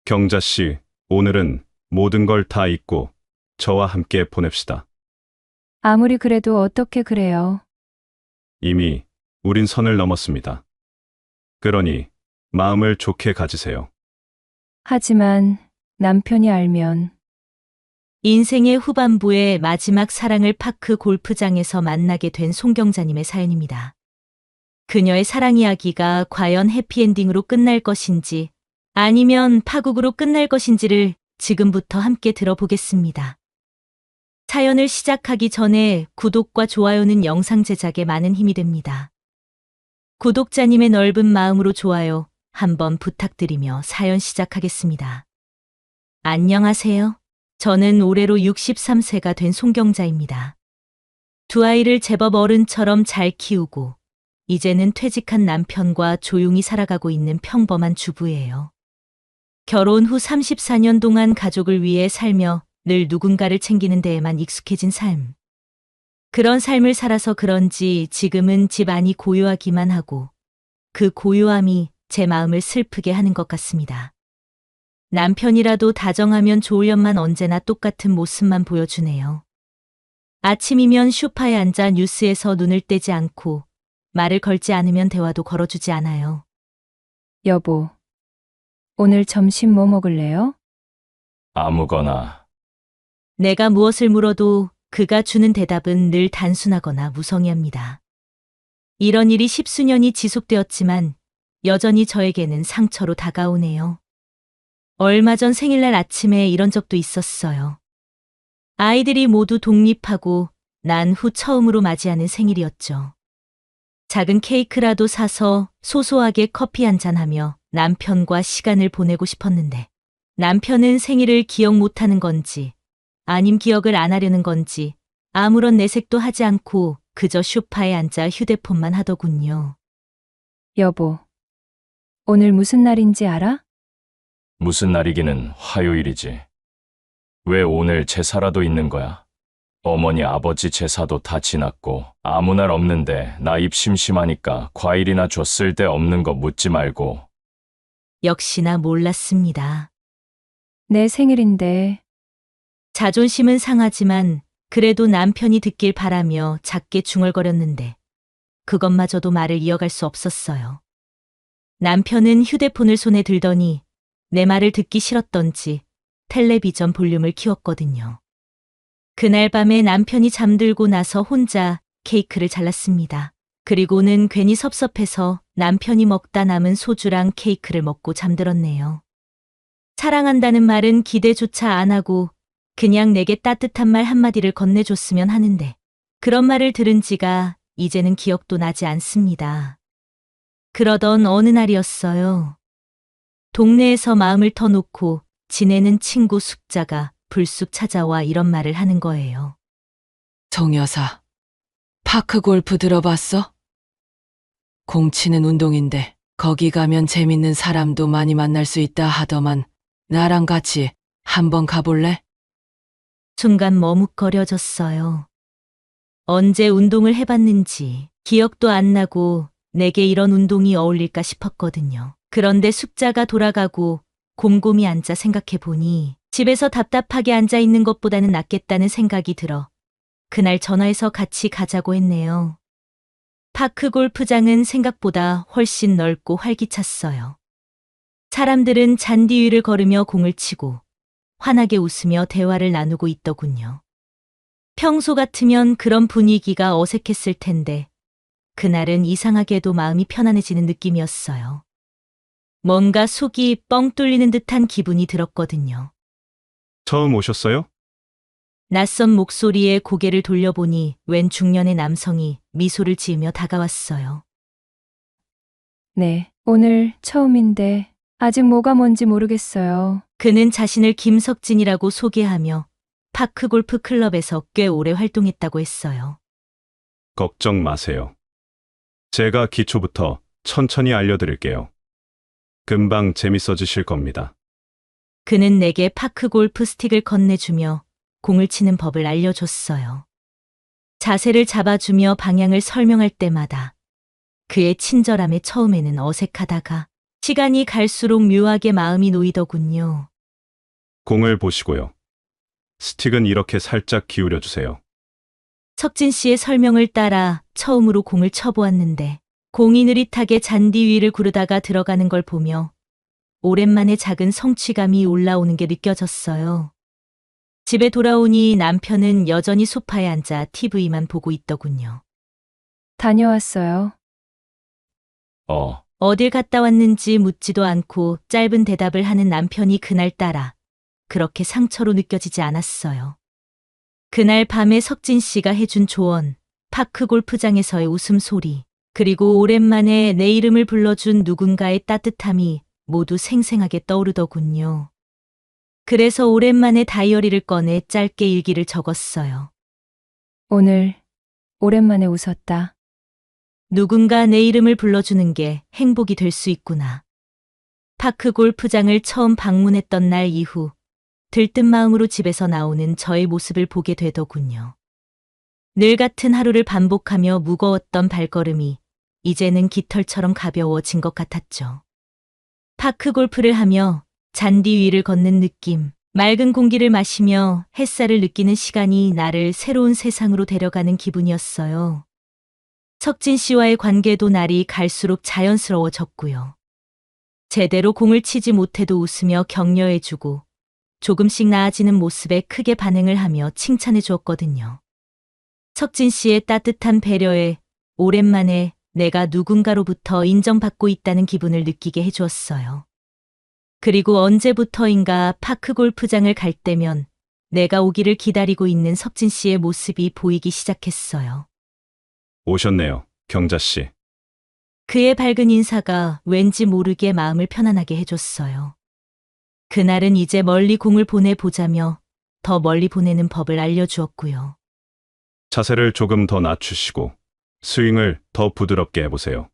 경자 씨, 오늘은 모든 걸 다 잊고 저와 함께 보냅시다. 아무리 그래도 어떻게 그래요? 이미 우린 선을 넘었습니다. 그러니 마음을 좋게 가지세요. 하지만 남편이 알면 인생의 후반부에 마지막 사랑을 파크 골프장에서 만나게 된 송경자님의 사연입니다. 그녀의 사랑 이야기가 과연 해피엔딩으로 끝날 것인지 아니면 파국으로 끝날 것인지를 지금부터 함께 들어보겠습니다. 사연을 시작하기 전에 구독과 좋아요는 영상 제작에 많은 힘이 됩니다. 구독자님의 넓은 마음으로 좋아요 한번 부탁드리며 사연 시작하겠습니다. 안녕하세요. 저는 올해로 63세가 된 송경자입니다. 두 아이를 제법 어른처럼 잘 키우고 이제는 퇴직한 남편과 조용히 살아가고 있는 평범한 주부예요. 결혼 후 34년 동안 가족을 위해 살며 늘 누군가를 챙기는 데에만 익숙해진 삶. 그런 삶을 살아서 그런지 지금은 집 안이 고요하기만 하고 그 고요함이 제 마음을 슬프게 하는 것 같습니다. 남편이라도 다정하면 좋으련만 언제나 똑같은 모습만 보여주네요. 아침이면 소파에 앉아 뉴스에서 눈을 떼지 않고 말을 걸지 않으면 대화도 걸어주지 않아요. 여보, 오늘 점심 뭐 먹을래요? 아무거나. 내가 무엇을 물어도 그가 주는 대답은 늘 단순하거나 무성의합니다. 이런 일이 십수년이 지속되었지만 여전히 저에게는 상처로 다가오네요. 얼마 전 생일날 아침에 이런 적도 있었어요. 아이들이 모두 독립하고 난 후 처음으로 맞이하는 생일이었죠. 작은 케이크라도 사서 소소하게 커피 한잔하며 남편과 시간을 보내고 싶었는데 남편은 생일을 기억 못하는 건지 아님 기억을 안 하려는 건지 아무런 내색도 하지 않고 그저 소파에 앉아 휴대폰만 하더군요. 여보, 오늘 무슨 날인지 알아? 무슨 날이기는 화요일이지. 왜 오늘 제사라도 있는 거야? 어머니 아버지 제사도 다 지났고 아무 날 없는데 나 입 심심하니까 과일이나 줘. 쓸데없는 거 묻지 말고. 역시나 몰랐습니다. 내 생일인데 자존심은 상하지만 그래도 남편이 듣길 바라며 작게 중얼거렸는데 그것마저도 말을 이어갈 수 없었어요. 남편은 휴대폰을 손에 들더니 내 말을 듣기 싫었던지 텔레비전 볼륨을 키웠거든요. 그날 밤에 남편이 잠들고 나서 혼자 케이크를 잘랐습니다. 그리고는 괜히 섭섭해서 남편이 먹다 남은 소주랑 케이크를 먹고 잠들었네요. 사랑한다는 말은 기대조차 안 하고 그냥 내게 따뜻한 말 한마디를 건네줬으면 하는데 그런 말을 들은 지가 이제는 기억도 나지 않습니다. 그러던 어느 날이었어요. 동네에서 마음을 터놓고 지내는 친구 숙자가 불쑥 찾아와 이런 말을 하는 거예요. 송 여사, 파크 골프 들어봤어? 공 치는 운동인데 거기 가면 재밌는 사람도 많이 만날 수 있다 하더만 나랑 같이 한번 가볼래? 순간 머뭇거려졌어요. 언제 운동을 해봤는지 기억도 안 나고 내게 이런 운동이 어울릴까 싶었거든요. 그런데 숙자가 돌아가고 곰곰이 앉아 생각해보니 집에서 답답하게 앉아있는 것보다는 낫겠다는 생각이 들어 그날 전화해서 같이 가자고 했네요. 파크 골프장은 생각보다 훨씬 넓고 활기찼어요. 사람들은 잔디 위를 걸으며 공을 치고 환하게 웃으며 대화를 나누고 있더군요. 평소 같으면 그런 분위기가 어색했을 텐데 그날은 이상하게도 마음이 편안해지는 느낌이었어요. 뭔가 속이 뻥 뚫리는 듯한 기분이 들었거든요. 처음 오셨어요? 낯선 목소리에 고개를 돌려보니 웬 중년의 남성이 미소를 지으며 다가왔어요. 네, 오늘 처음인데 아직 뭐가 뭔지 모르겠어요. 그는 자신을 김석진이라고 소개하며 파크 골프 클럽에서 꽤 오래 활동했다고 했어요. 걱정 마세요. 제가 기초부터 천천히 알려드릴게요. 금방 재밌어지실 겁니다. 그는 내게 파크 골프 스틱을 건네주며 공을 치는 법을 알려줬어요. 자세를 잡아주며 방향을 설명할 때마다 그의 친절함에 처음에는 어색하다가 시간이 갈수록 묘하게 마음이 놓이더군요. 공을 보시고요. 스틱은 이렇게 살짝 기울여 주세요. 석진 씨의 설명을 따라 처음으로 공을 쳐보았는데 공이 느릿하게 잔디 위를 구르다가 들어가는 걸 보며 오랜만에 작은 성취감이 올라오는 게 느껴졌어요. 집에 돌아오니 남편은 여전히 소파에 앉아 TV만 보고 있더군요. 다녀왔어요. 어딜 갔다 왔는지 묻지도 않고 짧은 대답을 하는 남편이 그날따라 그렇게 상처로 느껴지지 않았어요. 그날 밤에 석진 씨가 해준 조언, 파크 골프장에서의 웃음소리, 그리고 오랜만에 내 이름을 불러준 누군가의 따뜻함이 모두 생생하게 떠오르더군요. 그래서 오랜만에 다이어리를 꺼내 짧게 일기를 적었어요. 오늘 오랜만에 웃었다. 누군가 내 이름을 불러주는 게 행복이 될 수 있구나. 파크 골프장을 처음 방문했던 날 이후 들뜬 마음으로 집에서 나오는 저의 모습을 보게 되더군요. 늘 같은 하루를 반복하며 무거웠던 발걸음이 이제는 깃털처럼 가벼워진 것 같았죠. 파크 골프를 하며 잔디 위를 걷는 느낌, 맑은 공기를 마시며 햇살을 느끼는 시간이 나를 새로운 세상으로 데려가는 기분이었어요. 석진 씨와의 관계도 날이 갈수록 자연스러워졌고요. 제대로 공을 치지 못해도 웃으며 격려해주고 조금씩 나아지는 모습에 크게 반응을 하며 칭찬해 주었거든요. 석진 씨의 따뜻한 배려에 오랜만에 내가 누군가로부터 인정받고 있다는 기분을 느끼게 해주었어요. 그리고 언제부터인가 파크 골프장을 갈 때면 내가 오기를 기다리고 있는 석진 씨의 모습이 보이기 시작했어요. 오셨네요, 경자 씨. 그의 밝은 인사가 왠지 모르게 마음을 편안하게 해줬어요. 그날은 이제 멀리 공을 보내보자며 더 멀리 보내는 법을 알려주었고요. 자세를 조금 더 낮추시고 스윙을 더 부드럽게 해보세요.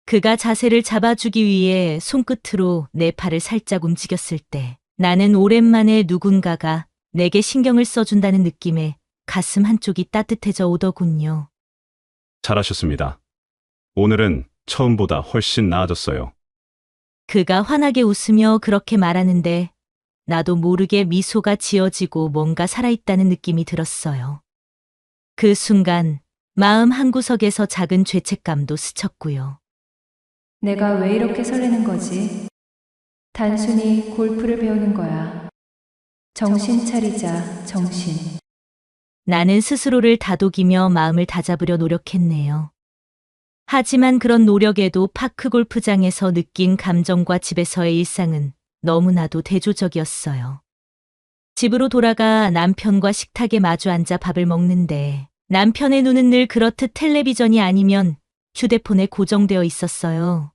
그가 자세를 잡아주기 위해 손끝으로 내 팔을 살짝 움직였을 때 나는 오랜만에 누군가가 내게 신경을 써준다는 느낌에 가슴 한쪽이 따뜻해져 오더군요. 잘하셨습니다. 오늘은 처음보다 훨씬 나아졌어요. 그가 환하게 웃으며 그렇게 말하는데 나도 모르게 미소가 지어지고 뭔가 살아있다는 느낌이 들었어요. 그 순간 마음 한구석에서 작은 죄책감도 스쳤고요. 내가 왜 이렇게 설레는 거지? 단순히 골프를 배우는 거야. 정신 차리자, 정신. 나는 스스로를 다독이며 마음을 다잡으려 노력했네요. 하지만 그런 노력에도 파크 골프장에서 느낀 감정과 집에서의 일상은 너무나도 대조적이었어요. 집으로 돌아가 남편과 식탁에 마주 앉아 밥을 먹는데 남편의 눈은 늘 그렇듯 텔레비전이 아니면 휴대폰에 고정되어 있었어요.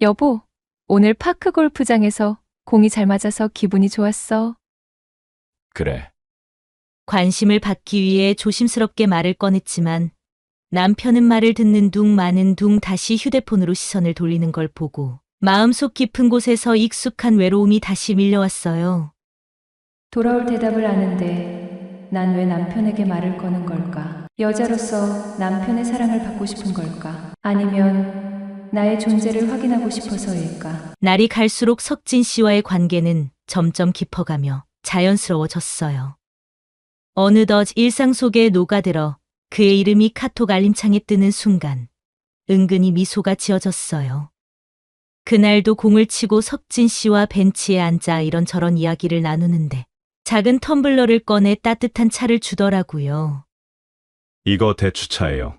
여보, 오늘 파크 골프장에서 공이 잘 맞아서 기분이 좋았어. 그래. 관심을 받기 위해 조심스럽게 말을 꺼냈지만 남편은 말을 듣는 둥 마는 둥 다시 휴대폰으로 시선을 돌리는 걸 보고 마음속 깊은 곳에서 익숙한 외로움이 다시 밀려왔어요. 돌아올 대답을 아는데 난 왜 남편에게 말을 거는 걸까? 여자로서 남편의 사랑을 받고 싶은 걸까? 아니면 나의 존재를 확인하고 싶어서일까? 날이 갈수록 석진 씨와의 관계는 점점 깊어가며 자연스러워졌어요. 어느덧 일상 속에 녹아들어 그의 이름이 카톡 알림창에 뜨는 순간 은근히 미소가 지어졌어요. 그날도 공을 치고 석진 씨와 벤치에 앉아 이런저런 이야기를 나누는데 작은 텀블러를 꺼내 따뜻한 차를 주더라고요. 이거 대추차예요.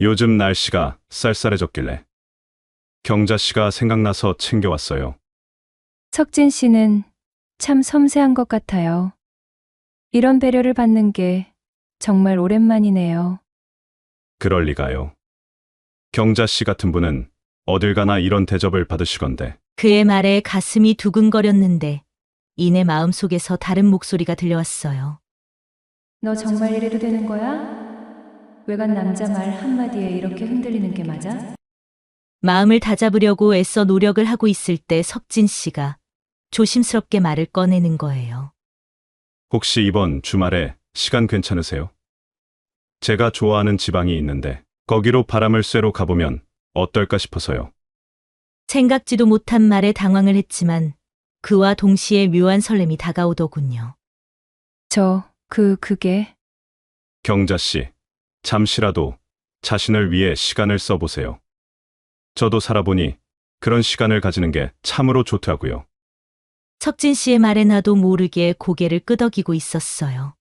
요즘 날씨가 쌀쌀해졌길래 경자 씨가 생각나서 챙겨왔어요. 석진 씨는 참 섬세한 것 같아요. 이런 배려를 받는 게 정말 오랜만이네요. 그럴 리가요. 경자 씨 같은 분은 어딜 가나 이런 대접을 받으시건데 그의 말에 가슴이 두근거렸는데 이내 마음속에서 다른 목소리가 들려왔어요. 너 정말 이래도 되는 거야? 외간 남자 말 한마디에 이렇게 흔들리는 게 맞아? 마음을 다잡으려고 애써 노력을 하고 있을 때 석진 씨가 조심스럽게 말을 꺼내는 거예요. 혹시 이번 주말에 시간 괜찮으세요? 제가 좋아하는 지방이 있는데 거기로 바람을 쐬러 가보면 어떨까 싶어서요. 생각지도 못한 말에 당황을 했지만 그와 동시에 묘한 설렘이 다가오더군요. 그게 경자 씨, 잠시라도 자신을 위해 시간을 써보세요. 저도 살아보니 그런 시간을 가지는 게 참으로 좋더라고요. 석진 씨의 말에 나도 모르게 고개를 끄덕이고 있었어요.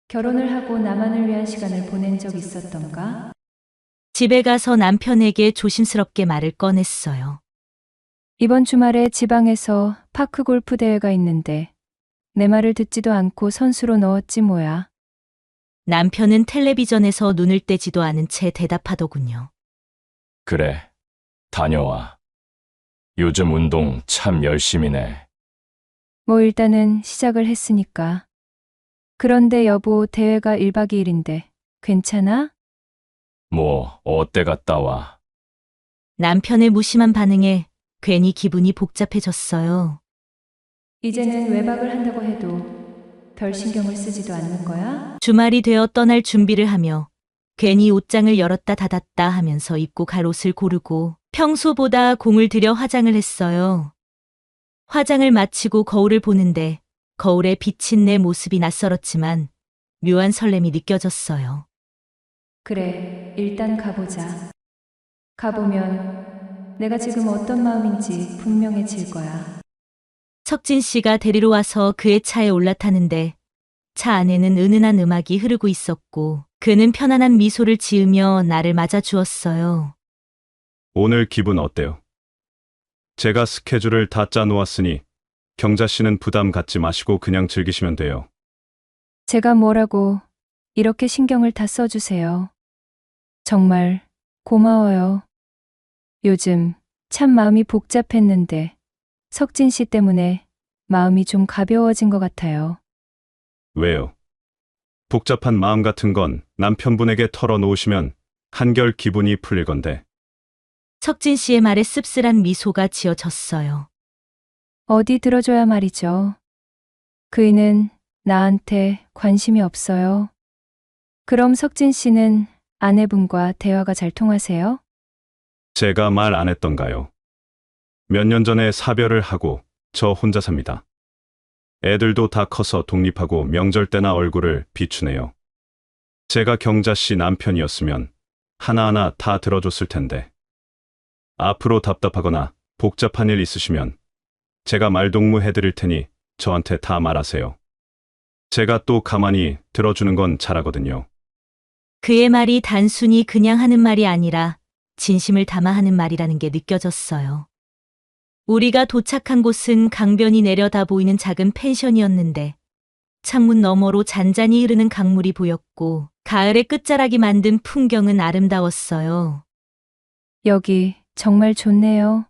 결혼을 하고 나만을 위한 시간을 보낸 적 있었던가? 집에 가서 남편에게 조심스럽게 말을 꺼냈어요. 이번 주말에 지방에서 파크 골프 대회가 있는데 내 말을 듣지도 않고 선수로 넣었지 뭐야. 남편은 텔레비전에서 눈을 떼지도 않은 채 대답하더군요. 그래, 다녀와. 요즘 운동 참 열심히네. 뭐 일단은 시작을 했으니까. 그런데 여보, 대회가 1박 2일인데 괜찮아? 뭐, 어때 갔다 와. 남편의 무심한 반응에 괜히 기분이 복잡해졌어요. 이제는 외박을 한다고 해도 별 신경을 쓰지도 않는 거야? 주말이 되어 떠날 준비를 하며 괜히 옷장을 열었다 닫았다 하면서 입고 갈 옷을 고르고 평소보다 공을 들여 화장을 했어요. 화장을 마치고 거울을 보는데 거울에 비친 내 모습이 낯설었지만 묘한 설렘이 느껴졌어요. 그래, 일단 가보자. 가보면 내가 지금 어떤 마음인지 분명해질 거야. 석진 씨가 데리러 와서 그의 차에 올라타는데 차 안에는 은은한 음악이 흐르고 있었고 그는 편안한 미소를 지으며 나를 맞아 주었어요. 오늘 기분 어때요? 제가 스케줄을 다 짜놓았으니 경자 씨는 부담 갖지 마시고 그냥 즐기시면 돼요. 제가 뭐라고 이렇게 신경을 다 써주세요. 정말 고마워요. 요즘 참 마음이 복잡했는데 석진 씨 때문에 마음이 좀 가벼워진 것 같아요. 왜요? 복잡한 마음 같은 건 남편분에게 털어놓으시면 한결 기분이 풀릴 건데. 석진 씨의 말에 씁쓸한 미소가 지어졌어요. 어디 들어줘야 말이죠. 그이는 나한테 관심이 없어요. 그럼 석진 씨는 아내분과 대화가 잘 통하세요? 제가 말 안 했던가요? 몇 년 전에 사별을 하고 저 혼자 삽니다. 애들도 다 커서 독립하고 명절 때나 얼굴을 비추네요. 제가 경자 씨 남편이었으면 하나하나 다 들어줬을 텐데. 앞으로 답답하거나 복잡한 일 있으시면 제가 말동무 해드릴 테니 저한테 다 말하세요. 제가 또 가만히 들어주는 건 잘하거든요. 그의 말이 단순히 그냥 하는 말이 아니라 진심을 담아 하는 말이라는 게 느껴졌어요. 우리가 도착한 곳은 강변이 내려다 보이는 작은 펜션이었는데 창문 너머로 잔잔히 흐르는 강물이 보였고 가을의 끝자락이 만든 풍경은 아름다웠어요. 여기 정말 좋네요.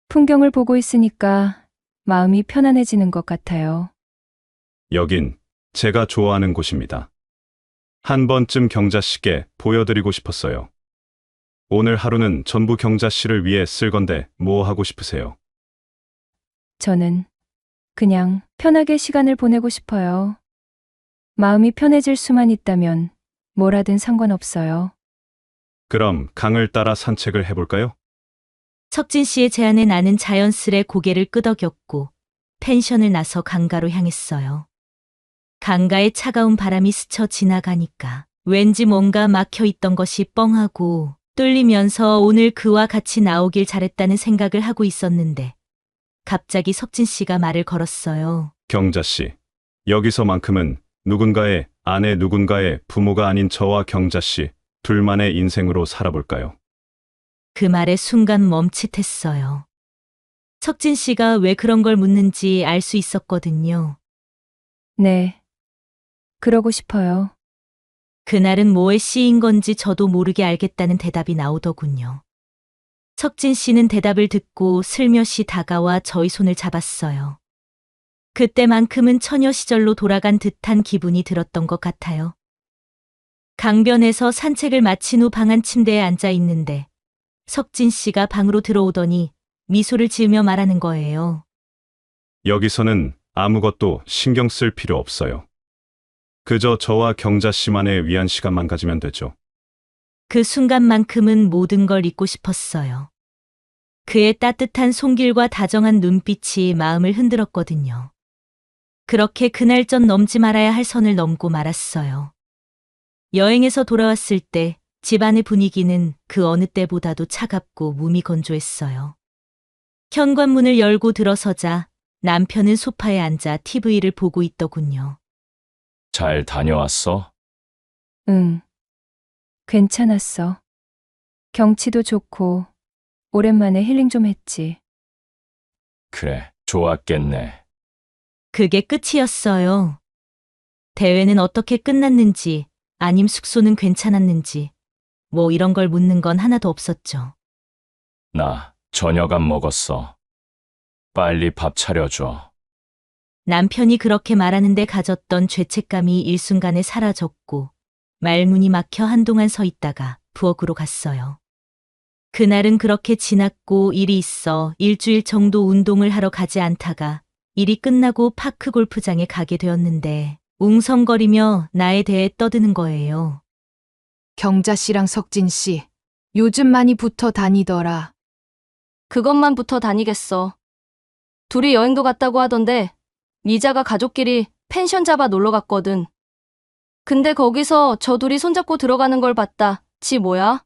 풍경을 보고 있으니까 마음이 편안해지는 것 같아요. 여긴 제가 좋아하는 곳입니다. 한 번쯤 경자 씨께 보여드리고 싶었어요. 오늘 하루는 전부 경자 씨를 위해 쓸 건데 뭐 하고 싶으세요? 저는 그냥 편하게 시간을 보내고 싶어요. 마음이 편해질 수만 있다면 뭘 하든 상관없어요. 그럼 강을 따라 산책을 해볼까요? 석진 씨의 제안에 나는 자연스레 고개를 끄덕였고 펜션을 나서 강가로 향했어요. 강가에 차가운 바람이 스쳐 지나가니까 왠지 뭔가 막혀 있던 것이 뻥하고 뚫리면서 오늘 그와 같이 나오길 잘했다는 생각을 하고 있었는데 갑자기 석진 씨가 말을 걸었어요. 경자 씨, 여기서만큼은 누군가의 아내 누군가의 부모가 아닌 저와 경자 씨 둘만의 인생으로 살아볼까요? 그 말에 순간 멈칫했어요. 석진 씨가 왜 그런 걸 묻는지 알 수 있었거든요. 네, 그러고 싶어요. 그날은 뭐에 씌인 건지 저도 모르게 알겠다는 대답이 나오더군요. 석진 씨는 대답을 듣고 슬며시 다가와 저희 손을 잡았어요. 그때만큼은 처녀 시절로 돌아간 듯한 기분이 들었던 것 같아요. 강변에서 산책을 마친 후 방 안 침대에 앉아 있는데 석진 씨가 방으로 들어오더니 미소를 지으며 말하는 거예요. 여기서는 아무것도 신경 쓸 필요 없어요. 그저 저와 경자 씨만의 위한 시간만 가지면 되죠. 그 순간만큼은 모든 걸 잊고 싶었어요. 그의 따뜻한 손길과 다정한 눈빛이 마음을 흔들었거든요. 그렇게 그날 전 넘지 말아야 할 선을 넘고 말았어요. 여행에서 돌아왔을 때 집안의 분위기는 그 어느 때보다도 차갑고 무미건조했어요. 현관문을 열고 들어서자 남편은 소파에 앉아 TV를 보고 있더군요. 잘 다녀왔어? 응. 괜찮았어. 경치도 좋고, 오랜만에 힐링 좀 했지. 그래, 좋았겠네. 그게 끝이었어요. 대회는 어떻게 끝났는지, 아님 숙소는 괜찮았는지, 뭐 이런 걸 묻는 건 하나도 없었죠. 나 저녁 안 먹었어. 빨리 밥 차려줘. 남편이 그렇게 말하는데 가졌던 죄책감이 일순간에 사라졌고, 말문이 막혀 한동안 서 있다가 부엌으로 갔어요. 그날은 그렇게 지났고 일이 있어 일주일 정도 운동을 하러 가지 않다가 일이 끝나고 파크 골프장에 가게 되었는데 웅성거리며 나에 대해 떠드는 거예요. 경자 씨랑 석진 씨, 요즘 많이 붙어 다니더라. 그것만 붙어 다니겠어. 둘이 여행도 갔다고 하던데 미자가 가족끼리 펜션 잡아 놀러 갔거든. 근데 거기서 저 둘이 손잡고 들어가는 걸 봤다. 지 뭐야?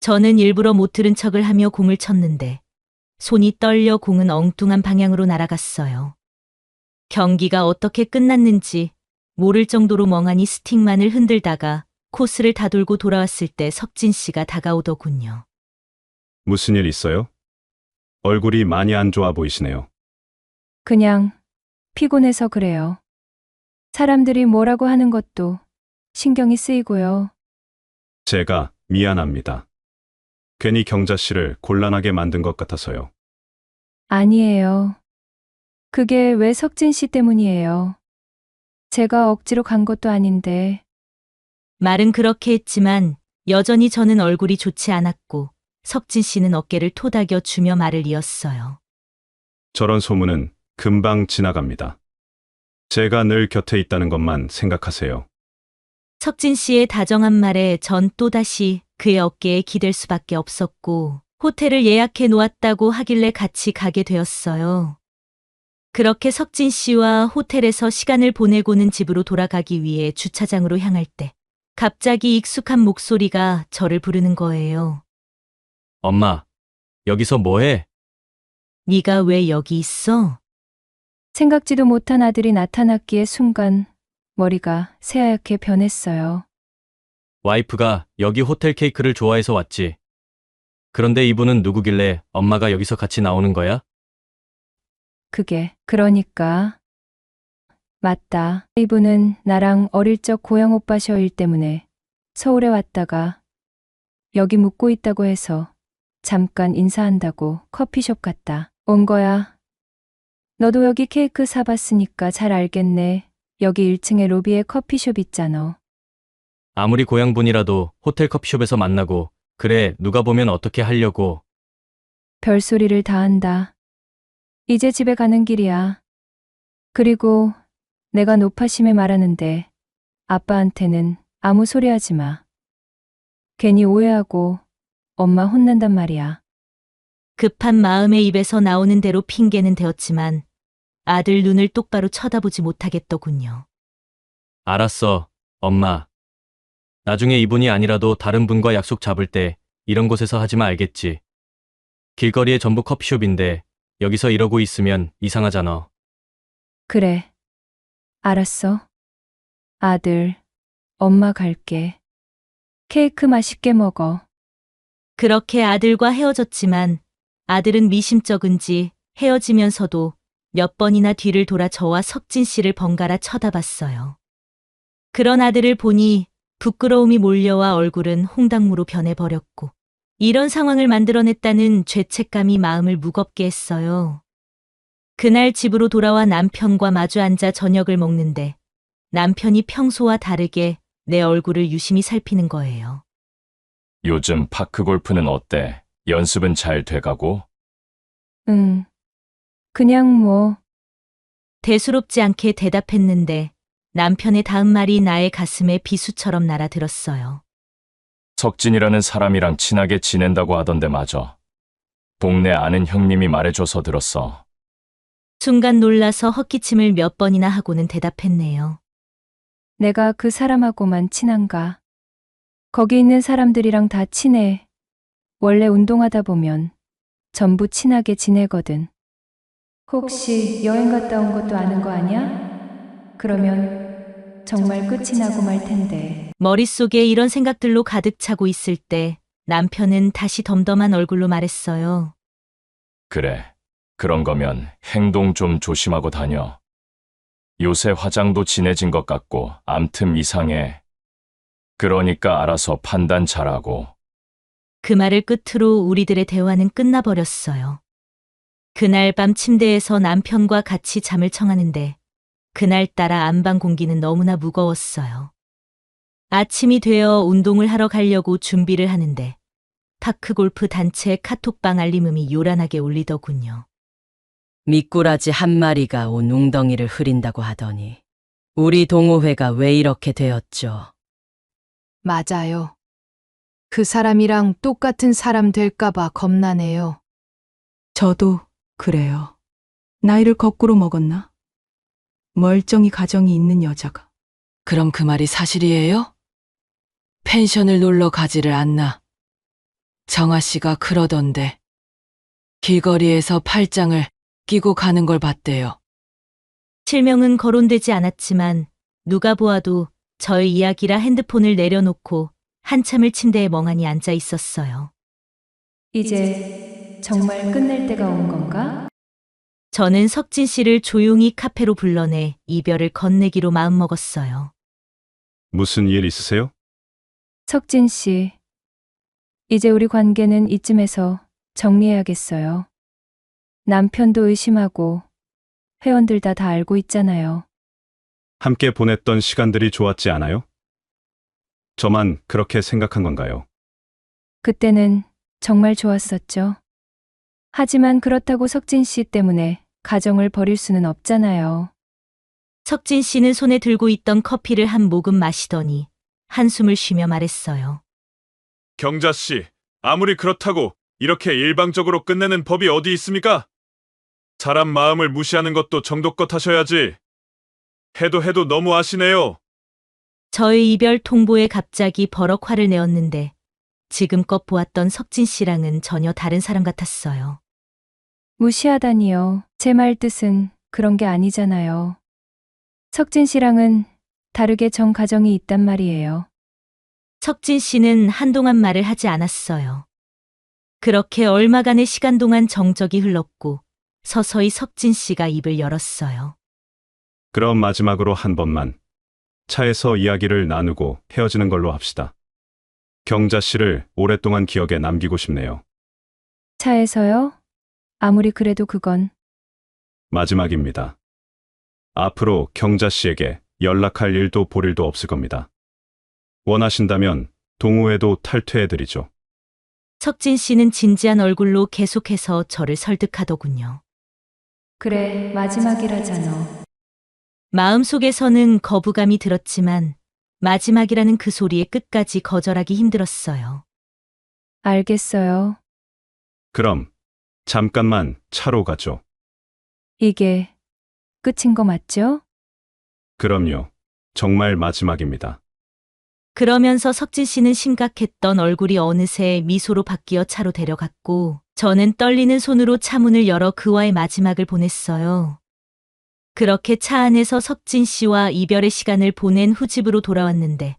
저는 일부러 못 들은 척을 하며 공을 쳤는데 손이 떨려 공은 엉뚱한 방향으로 날아갔어요. 경기가 어떻게 끝났는지 모를 정도로 멍하니 스틱만을 흔들다가 코스를 다돌고 돌아왔을 때 석진 씨가 다가오더군요. 무슨 일 있어요? 얼굴이 많이 안 좋아 보이시네요. 그냥 피곤해서 그래요. 사람들이 뭐라고 하는 것도 신경이 쓰이고요. 제가 미안합니다. 괜히 경자 씨를 곤란하게 만든 것 같아서요. 아니에요. 그게 왜 석진 씨 때문이에요. 제가 억지로 간 것도 아닌데. 말은 그렇게 했지만 여전히 저는 얼굴이 좋지 않았고 석진 씨는 어깨를 토닥여 주며 말을 이었어요. 저런 소문은 금방 지나갑니다. 제가 늘 곁에 있다는 것만 생각하세요. 석진 씨의 다정한 말에 전 또다시 그의 어깨에 기댈 수밖에 없었고 호텔을 예약해 놓았다고 하길래 같이 가게 되었어요. 그렇게 석진 씨와 호텔에서 시간을 보내고는 집으로 돌아가기 위해 주차장으로 향할 때 갑자기 익숙한 목소리가 저를 부르는 거예요. 엄마, 여기서 뭐해? 네가 왜 여기 있어? 생각지도 못한 아들이 나타났기에 순간 머리가 새하얗게 변했어요. 와이프가 여기 호텔 케이크를 좋아해서 왔지. 그런데 이분은 누구길래 엄마가 여기서 같이 나오는 거야? 그러니까. 맞다. 이분은 나랑 어릴 적 고향 오빠셔 일 때문에 서울에 왔다가 여기 묵고 있다고 해서 잠깐 인사한다고 커피숍 갔다 온 거야. 너도 여기 케이크 사봤으니까 잘 알겠네. 여기 1층에 로비에 커피숍 있잖아. 아무리 고향분이라도 호텔 커피숍에서 만나고, 그래, 누가 보면 어떻게 하려고. 별소리를 다 한다. 이제 집에 가는 길이야. 그리고 내가 노파심에 말하는데 아빠한테는 아무 소리 하지 마. 괜히 오해하고 엄마 혼난단 말이야. 급한 마음의 입에서 나오는 대로 핑계는 되었지만 아들 눈을 똑바로 쳐다보지 못하겠더군요. 알았어, 엄마. 나중에 이분이 아니라도 다른 분과 약속 잡을 때 이런 곳에서 하지만 알겠지. 길거리에 전부 커피숍인데 여기서 이러고 있으면 이상하잖아. 그래. 알았어. 아들, 엄마 갈게. 케이크 맛있게 먹어. 그렇게 아들과 헤어졌지만 아들은 미심쩍은지 헤어지면서도 몇 번이나 뒤를 돌아 저와 석진 씨를 번갈아 쳐다봤어요. 그런 아들을 보니 부끄러움이 몰려와 얼굴은 홍당무로 변해버렸고 이런 상황을 만들어냈다는 죄책감이 마음을 무겁게 했어요. 그날 집으로 돌아와 남편과 마주 앉아 저녁을 먹는데 남편이 평소와 다르게 내 얼굴을 유심히 살피는 거예요. 요즘 파크 골프는 어때? 연습은 잘 돼가고? 응. 그냥 뭐. 대수롭지 않게 대답했는데 남편의 다음 말이 나의 가슴에 비수처럼 날아들었어요. 석진이라는 사람이랑 친하게 지낸다고 하던데 맞아. 동네 아는 형님이 말해줘서 들었어. 순간 놀라서 헛기침을 몇 번이나 하고는 대답했네요. 내가 그 사람하고만 친한가? 거기 있는 사람들이랑 다 친해. 원래 운동하다 보면 전부 친하게 지내거든. 혹시 여행 갔다 온 것도 아는 거 아니야? 그러면 정말 끝이 나고 말 텐데. 머릿속에 이런 생각들로 가득 차고 있을 때 남편은 다시 덤덤한 얼굴로 말했어요. 그래. 그런 거면 행동 좀 조심하고 다녀. 요새 화장도 진해진 것 같고 암튼 이상해. 그러니까 알아서 판단 잘하고. 그 말을 끝으로 우리들의 대화는 끝나버렸어요. 그날 밤 침대에서 남편과 같이 잠을 청하는데 그날따라 안방 공기는 너무나 무거웠어요. 아침이 되어 운동을 하러 가려고 준비를 하는데 파크골프 단체 카톡방 알림음이 요란하게 울리더군요. 미꾸라지 한 마리가 온 웅덩이를 흐린다고 하더니 우리 동호회가 왜 이렇게 되었죠? 맞아요. 그 사람이랑 똑같은 사람 될까봐 겁나네요. 저도 그래요. 나이를 거꾸로 먹었나? 멀쩡히 가정이 있는 여자가. 그럼 그 말이 사실이에요? 펜션을 놀러 가지를 않나? 정아 씨가 그러던데 길거리에서 팔짱을 끼고 가는 걸 봤대요. 실명은 거론되지 않았지만 누가 보아도 저의 이야기라 핸드폰을 내려놓고 한참을 침대에 멍하니 앉아 있었어요. 이제 정말 끝낼 때가 온 건가? 저는 석진 씨를 조용히 카페로 불러내 이별을 건네기로 마음먹었어요. 무슨 일 있으세요? 석진 씨, 이제 우리 관계는 이쯤에서 정리해야겠어요. 남편도 의심하고 회원들 다 알고 있잖아요. 함께 보냈던 시간들이 좋았지 않아요? 저만 그렇게 생각한 건가요? 그때는 정말 좋았었죠. 하지만 그렇다고 석진 씨 때문에 가정을 버릴 수는 없잖아요. 석진 씨는 손에 들고 있던 커피를 한 모금 마시더니 한숨을 쉬며 말했어요. 경자 씨, 아무리 그렇다고 이렇게 일방적으로 끝내는 법이 어디 있습니까? 사람 마음을 무시하는 것도 정도껏 하셔야지. 해도 너무 하시네요. 저의 이별 통보에 갑자기 버럭 화를 내었는데 지금껏 보았던 석진 씨랑은 전혀 다른 사람 같았어요. 무시하다니요. 제 말 뜻은 그런 게 아니잖아요. 석진 씨랑은 다르게 정 가정이 있단 말이에요. 석진 씨는 한동안 말을 하지 않았어요. 그렇게 얼마간의 시간 동안 정적이 흘렀고 서서히 석진 씨가 입을 열었어요. 그럼 마지막으로 한 번만 차에서 이야기를 나누고 헤어지는 걸로 합시다. 경자 씨를 오랫동안 기억에 남기고 싶네요. 차에서요? 아무리 그래도 그건 마지막입니다. 앞으로 경자 씨에게 연락할 일도 볼 일도 없을 겁니다. 원하신다면 동호회도 탈퇴해드리죠. 석진 씨는 진지한 얼굴로 계속해서 저를 설득하더군요. 그래, 마지막이라잖아. 마음속에서는 거부감이 들었지만 마지막이라는 그 소리에 끝까지 거절하기 힘들었어요. 알겠어요. 그럼 잠깐만 차로 가죠. 이게 끝인 거 맞죠? 그럼요. 정말 마지막입니다. 그러면서 석진 씨는 심각했던 얼굴이 어느새 미소로 바뀌어 차로 데려갔고 저는 떨리는 손으로 차문을 열어 그와의 마지막을 보냈어요. 그렇게 차 안에서 석진 씨와 이별의 시간을 보낸 후 집으로 돌아왔는데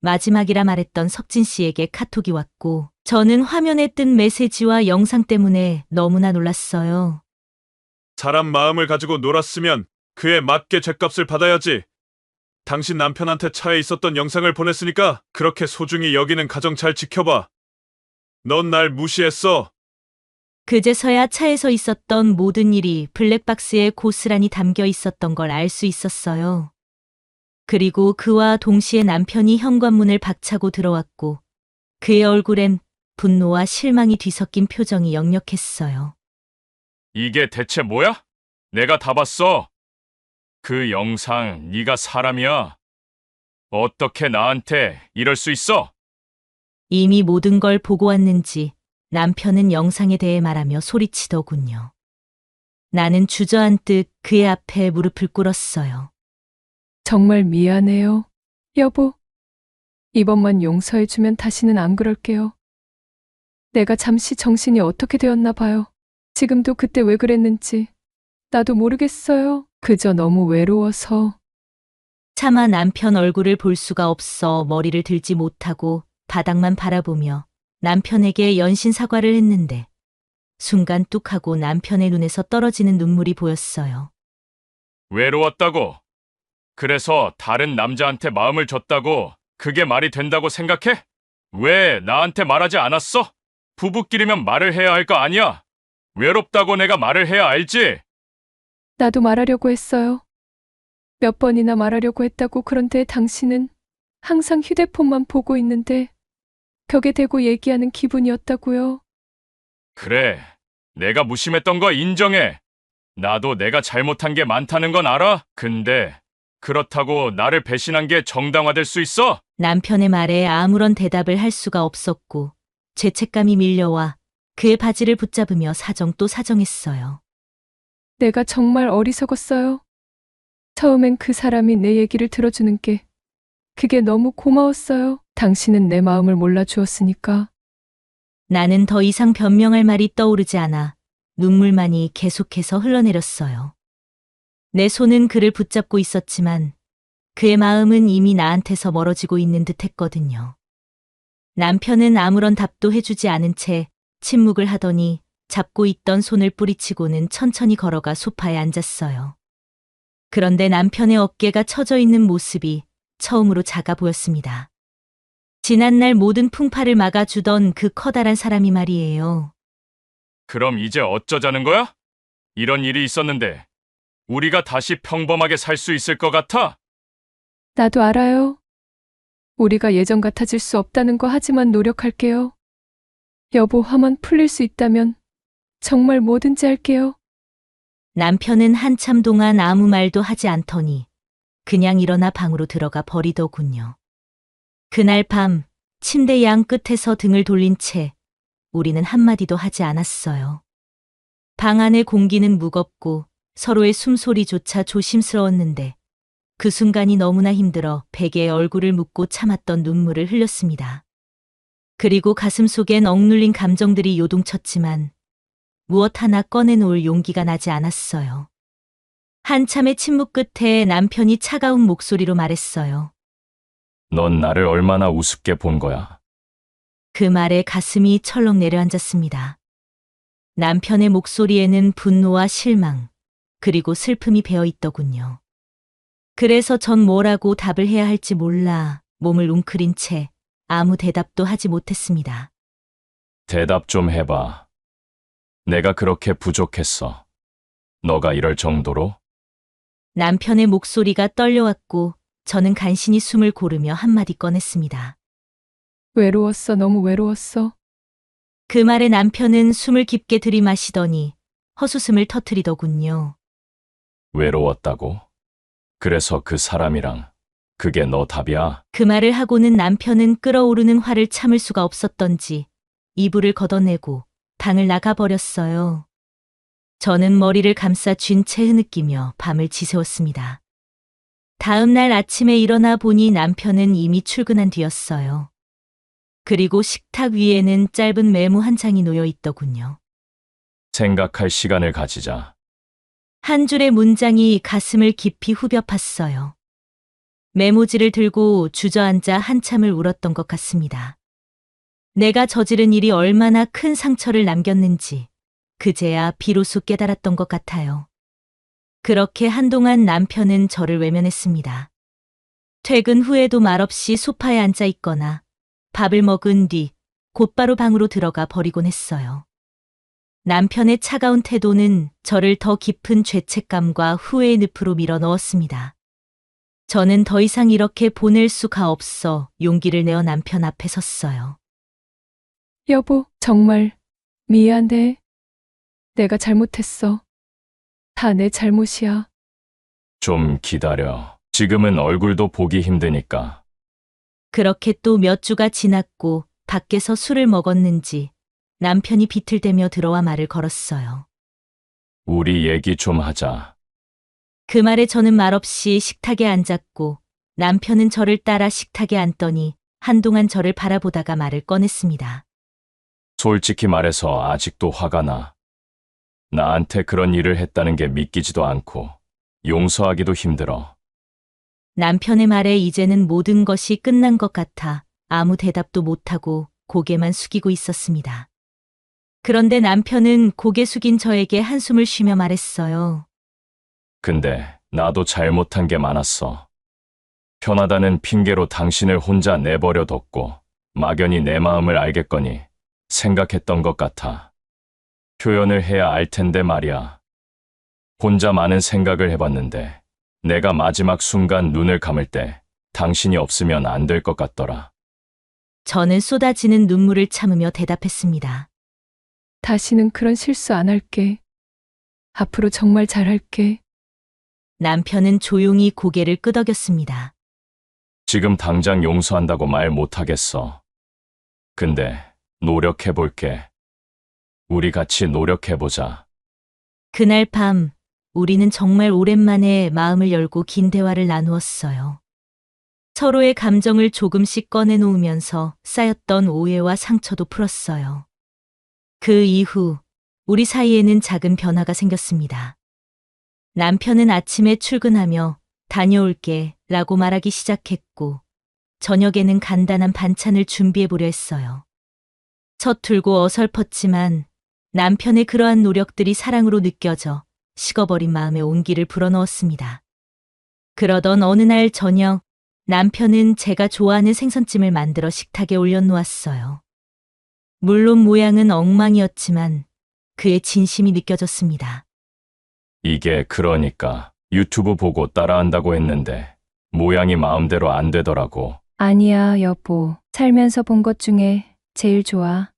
마지막이라 말했던 석진 씨에게 카톡이 왔고 저는 화면에 뜬 메시지와 영상 때문에 너무나 놀랐어요. 사람 마음을 가지고 놀았으면 그에 맞게 죗값을 받아야지. 당신 남편한테 차에 있었던 영상을 보냈으니까 그렇게 소중히 여기는 가정 잘 지켜봐. 넌 날 무시했어. 그제서야 차에서 있었던 모든 일이 블랙박스에 고스란히 담겨 있었던 걸 알 수 있었어요. 그리고 그와 동시에 남편이 현관문을 박차고 들어왔고 그의 얼굴엔 분노와 실망이 뒤섞인 표정이 역력했어요. 이게 대체 뭐야? 내가 다 봤어. 그 영상 네가 사람이야. 어떻게 나한테 이럴 수 있어? 이미 모든 걸 보고 왔는지 남편은 영상에 대해 말하며 소리치더군요. 나는 주저앉듯 그의 앞에 무릎을 꿇었어요. 정말 미안해요. 여보, 이번만 용서해주면 다시는 안 그럴게요. 내가 잠시 정신이 어떻게 되었나 봐요. 지금도 그때 왜 그랬는지 나도 모르겠어요. 그저 너무 외로워서. 차마 남편 얼굴을 볼 수가 없어 머리를 들지 못하고 바닥만 바라보며 남편에게 연신 사과를 했는데 순간 뚝 하고 남편의 눈에서 떨어지는 눈물이 보였어요. 외로웠다고? 그래서 다른 남자한테 마음을 줬다고 그게 말이 된다고 생각해? 왜 나한테 말하지 않았어? 부부끼리면 말을 해야 할 거 아니야? 외롭다고 내가 말을 해야 알지? 나도 말하려고 했어요. 몇 번이나 말하려고 했다고. 그런데 당신은 항상 휴대폰만 보고 있는데 벽에 대고 얘기하는 기분이었다고요. 그래, 내가 무심했던 거 인정해. 나도 내가 잘못한 게 많다는 건 알아. 근데 그렇다고 나를 배신한 게 정당화될 수 있어? 남편의 말에 아무런 대답을 할 수가 없었고 죄책감이 밀려와 그의 바지를 붙잡으며 사정 또 사정했어요. 내가 정말 어리석었어요. 처음엔 그 사람이 내 얘기를 들어주는 게 그게 너무 고마웠어요. 당신은 내 마음을 몰라주었으니까. 나는 더 이상 변명할 말이 떠오르지 않아 눈물만이 계속해서 흘러내렸어요. 내 손은 그를 붙잡고 있었지만 그의 마음은 이미 나한테서 멀어지고 있는 듯 했거든요. 남편은 아무런 답도 해주지 않은 채 침묵을 하더니 잡고 있던 손을 뿌리치고는 천천히 걸어가 소파에 앉았어요. 그런데 남편의 어깨가 처져 있는 모습이 처음으로 작아 보였습니다. 지난날 모든 풍파를 막아주던 그 커다란 사람이 말이에요. 그럼 이제 어쩌자는 거야? 이런 일이 있었는데 우리가 다시 평범하게 살 수 있을 것 같아? 나도 알아요. 우리가 예전 같아질 수 없다는 거. 하지만 노력할게요. 여보, 화만 풀릴 수 있다면 정말 뭐든지 할게요. 남편은 한참 동안 아무 말도 하지 않더니 그냥 일어나 방으로 들어가 버리더군요. 그날 밤 침대 양 끝에서 등을 돌린 채 우리는 한마디도 하지 않았어요. 방 안의 공기는 무겁고 서로의 숨소리조차 조심스러웠는데 그 순간이 너무나 힘들어 베개에 얼굴을 묻고 참았던 눈물을 흘렸습니다. 그리고 가슴 속엔 억눌린 감정들이 요동쳤지만 무엇 하나 꺼내놓을 용기가 나지 않았어요. 한참의 침묵 끝에 남편이 차가운 목소리로 말했어요. 넌 나를 얼마나 우습게 본 거야? 그 말에 가슴이 철렁 내려앉았습니다. 남편의 목소리에는 분노와 실망, 그리고 슬픔이 배어 있더군요. 그래서 전 뭐라고 답을 해야 할지 몰라 몸을 웅크린 채 아무 대답도 하지 못했습니다. 대답 좀 해봐. 내가 그렇게 부족했어. 너가 이럴 정도로? 남편의 목소리가 떨려왔고 저는 간신히 숨을 고르며 한마디 꺼냈습니다. 외로웠어. 너무 외로웠어. 그 말에 남편은 숨을 깊게 들이마시더니 헛웃음을 터뜨리더군요. 외로웠다고? 그래서 그 사람이랑 그게 너 답이야? 그 말을 하고는 남편은 끓어오르는 화를 참을 수가 없었던지 이불을 걷어내고 방을 나가버렸어요. 저는 머리를 감싸 쥔 채 흐느끼며 밤을 지새웠습니다. 다음 날 아침에 일어나 보니 남편은 이미 출근한 뒤였어요. 그리고 식탁 위에는 짧은 메모 한 장이 놓여 있더군요. 생각할 시간을 가지자. 한 줄의 문장이 가슴을 깊이 후벼 팠어요. 메모지를 들고 주저앉아 한참을 울었던 것 같습니다. 내가 저지른 일이 얼마나 큰 상처를 남겼는지 그제야 비로소 깨달았던 것 같아요. 그렇게 한동안 남편은 저를 외면했습니다. 퇴근 후에도 말없이 소파에 앉아 있거나 밥을 먹은 뒤 곧바로 방으로 들어가 버리곤 했어요. 남편의 차가운 태도는 저를 더 깊은 죄책감과 후회의 늪으로 밀어 넣었습니다. 저는 더 이상 이렇게 보낼 수가 없어 용기를 내어 남편 앞에 섰어요. 여보, 정말 미안해. 내가 잘못했어. 다 내 잘못이야. 좀 기다려. 지금은 얼굴도 보기 힘드니까. 그렇게 또 몇 주가 지났고 밖에서 술을 먹었는지 남편이 비틀대며 들어와 말을 걸었어요. 우리 얘기 좀 하자. 그 말에 저는 말없이 식탁에 앉았고 남편은 저를 따라 식탁에 앉더니 한동안 저를 바라보다가 말을 꺼냈습니다. 솔직히 말해서 아직도 화가 나. 나한테 그런 일을 했다는 게 믿기지도 않고 용서하기도 힘들어. 남편의 말에 이제는 모든 것이 끝난 것 같아 아무 대답도 못하고 고개만 숙이고 있었습니다. 그런데 남편은 고개 숙인 저에게 한숨을 쉬며 말했어요. 근데 나도 잘못한 게 많았어. 편하다는 핑계로 당신을 혼자 내버려 뒀고 막연히 내 마음을 알겠거니 생각했던 것 같아. 표현을 해야 알 텐데 말이야. 혼자 많은 생각을 해봤는데 내가 마지막 순간 눈을 감을 때 당신이 없으면 안 될 것 같더라. 저는 쏟아지는 눈물을 참으며 대답했습니다. 다시는 그런 실수 안 할게. 앞으로 정말 잘할게. 남편은 조용히 고개를 끄덕였습니다. 지금 당장 용서한다고 말 못하겠어. 근데 노력해볼게. 우리 같이 노력해보자. 그날 밤 우리는 정말 오랜만에 마음을 열고 긴 대화를 나누었어요. 서로의 감정을 조금씩 꺼내놓으면서 쌓였던 오해와 상처도 풀었어요. 그 이후 우리 사이에는 작은 변화가 생겼습니다. 남편은 아침에 출근하며 다녀올게 라고 말하기 시작했고 저녁에는 간단한 반찬을 준비해 보려 했어요. 서툴고 어설펐지만 남편의 그러한 노력들이 사랑으로 느껴져 식어버린 마음에 온기를 불어넣었습니다. 그러던 어느 날 저녁 남편은 제가 좋아하는 생선찜을 만들어 식탁에 올려놓았어요. 물론 모양은 엉망이었지만 그의 진심이 느껴졌습니다. 이게 그러니까 유튜브 보고 따라한다고 했는데 모양이 마음대로 안 되더라고. 아니야, 여보. 살면서 본 것 중에 제일 좋아.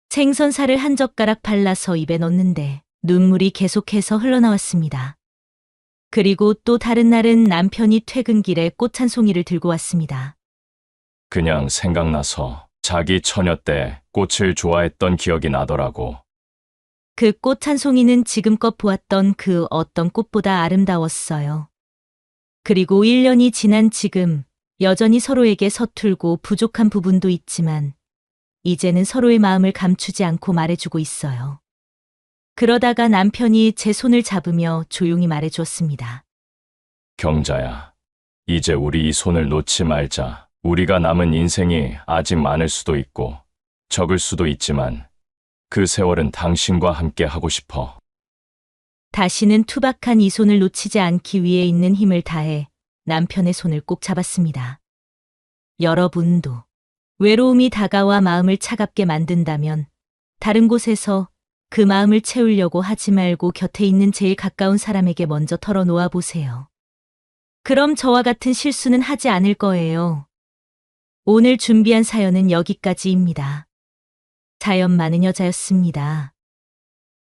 생선살을 한 젓가락 발라서 입에 넣는데 눈물이 계속해서 흘러나왔습니다. 그리고 또 다른 날은 남편이 퇴근길에 꽃 한 송이를 들고 왔습니다. 그냥 생각나서 자기 처녀 때 꽃을 좋아했던 기억이 나더라고. 그 꽃 한 송이는 지금껏 보았던 그 어떤 꽃보다 아름다웠어요. 그리고 1년이 지난 지금 여전히 서로에게 서툴고 부족한 부분도 있지만 이제는 서로의 마음을 감추지 않고 말해주고 있어요. 그러다가 남편이 제 손을 잡으며 조용히 말해주었습니다. 경자야, 이제 우리 이 손을 놓지 말자. 우리가 남은 인생이 아직 많을 수도 있고 적을 수도 있지만 그 세월은 당신과 함께 하고 싶어. 다시는 투박한 이 손을 놓치지 않기 위해 있는 힘을 다해 남편의 손을 꼭 잡았습니다. 여러분도 외로움이 다가와 마음을 차갑게 만든다면 다른 곳에서 그 마음을 채우려고 하지 말고 곁에 있는 제일 가까운 사람에게 먼저 털어놓아 보세요. 그럼 저와 같은 실수는 하지 않을 거예요. 오늘 준비한 사연은 여기까지입니다. 사연 많은 여자였습니다.